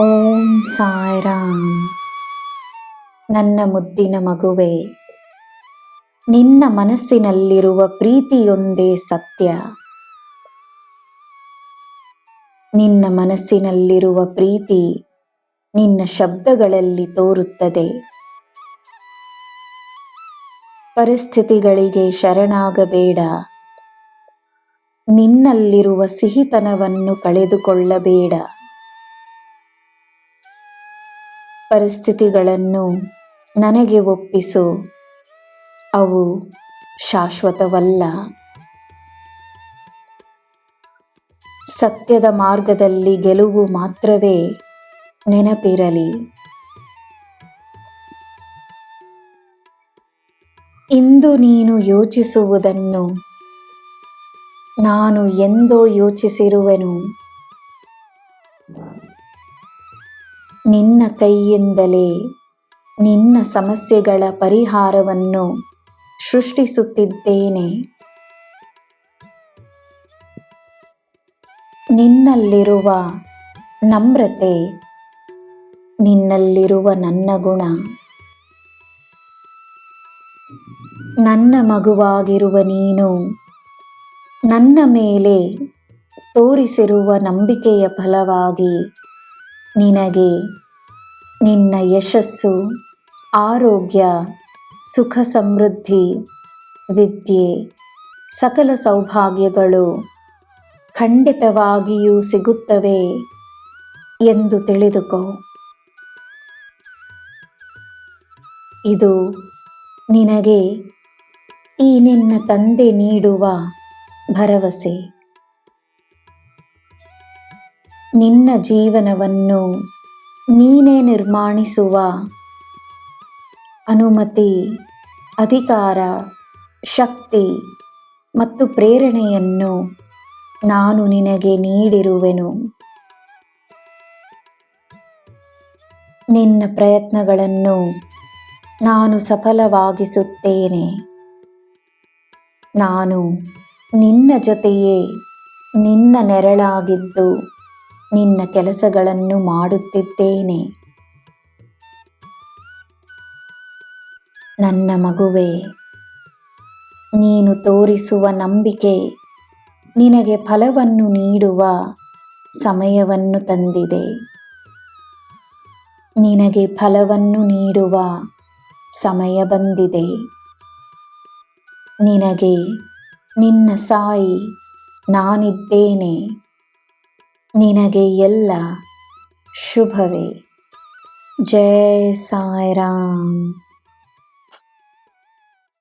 ಓಂ ಸಾಯಿರಾಮ್. ನನ್ನ ಮುದ್ದಿನ ಮಗುವೆ, ನಿನ್ನ ಮನಸ್ಸಿನಲ್ಲಿರುವ ಪ್ರೀತಿಯೊಂದೇ ಸತ್ಯ. ನಿನ್ನ ಮನಸ್ಸಿನಲ್ಲಿರುವ ಪ್ರೀತಿ ನಿನ್ನ ಶಬ್ದಗಳಲ್ಲಿ ತೋರುತ್ತದೆ. ಪರಿಸ್ಥಿತಿಗಳಿಗೆ ಶರಣಾಗಬೇಡ. ನಿನ್ನಲ್ಲಿರುವ ಸಿಹಿತನವನ್ನು ಕಳೆದುಕೊಳ್ಳಬೇಡ. ಪರಿಸ್ಥಿತಿಗಳನ್ನು ನನಗೆ ಒಪ್ಪಿಸು, ಅವು ಶಾಶ್ವತವಲ್ಲ. ಸತ್ಯದ ಮಾರ್ಗದಲ್ಲಿ ಗೆಲುವು ಮಾತ್ರವೇ ನೆನಪಿರಲಿ. ಇಂದು ನೀನು ಯೋಚಿಸುವುದನ್ನು ನಾನು ಎಂದೋ ಯೋಚಿಸಿರುವೆನು. ನಿನ್ನ ಕೈಯಿಂದಲೇ ನಿನ್ನ ಸಮಸ್ಯೆಗಳ ಪರಿಹಾರವನ್ನು ಸೃಷ್ಟಿಸುತ್ತಿದ್ದೇನೆ. ನಿನ್ನಲ್ಲಿರುವ ನಮ್ರತೆ, ನಿನ್ನಲ್ಲಿರುವ ನನ್ನ ಗುಣ, ನನ್ನ ಮಗುವಾಗಿರುವ ನೀನು ನನ್ನ ಮೇಲೆ ತೋರಿಸಿರುವ ನಂಬಿಕೆಯ ಫಲವಾಗಿ ನಿನಗೆ ನಿನ್ನ ಯಶಸ್ಸು, ಆರೋಗ್ಯ, ಸುಖ ಸಮೃದ್ಧಿ, ವಿದ್ಯೆ, ಸಕಲ ಸೌಭಾಗ್ಯಗಳು ಖಂಡಿತವಾಗಿಯೂ ಸಿಗುತ್ತವೆ ಎಂದು ತಿಳಿದುಕೋ. ಇದು ನಿನಗೆ ಈ ನಿನ್ನ ತಂದೆ ನೀಡುವ ಭರವಸೆ. ನಿನ್ನ ಜೀವನವನ್ನು ನೀನೇ ನಿರ್ಮಾಣಿಸುವ ಅನುಮತಿ, ಅಧಿಕಾರ, ಶಕ್ತಿ ಮತ್ತು ಪ್ರೇರಣೆಯನ್ನು ನಾನು ನಿನಗೆ ನೀಡಿರುವೆನು. ನಿನ್ನ ಪ್ರಯತ್ನಗಳನ್ನು ನಾನು ಸಫಲವಾಗಿಸುತ್ತೇನೆ. ನಾನು ನಿನ್ನ ಜೊತೆಯೇ ನಿನ್ನ ನೆರಳಾಗಿದ್ದು ನಿನ್ನ ಕೆಲಸಗಳನ್ನು ಮಾಡುತ್ತಿದ್ದೇನೆ. ನನ್ನ ಮಗುವೆ, ನೀನು ತೋರಿಸುವ ನಂಬಿಕೆ ನಿನಗೆ ಫಲವನ್ನು ನೀಡುವ ಸಮಯವನ್ನು ತಂದಿದೆ. ನಿನಗೆ ಫಲವನ್ನು ನೀಡುವ ಸಮಯ ಬಂದಿದೆ. ನಿನಗೆ ನಿನ್ನ ಸಾಯಿ ನಾನಿದ್ದೇನೆ. ನಿನಗೆ ಎಲ್ಲ ಶುಭವೇ. ಜೈ ಸಾಯಿರಾಮ್.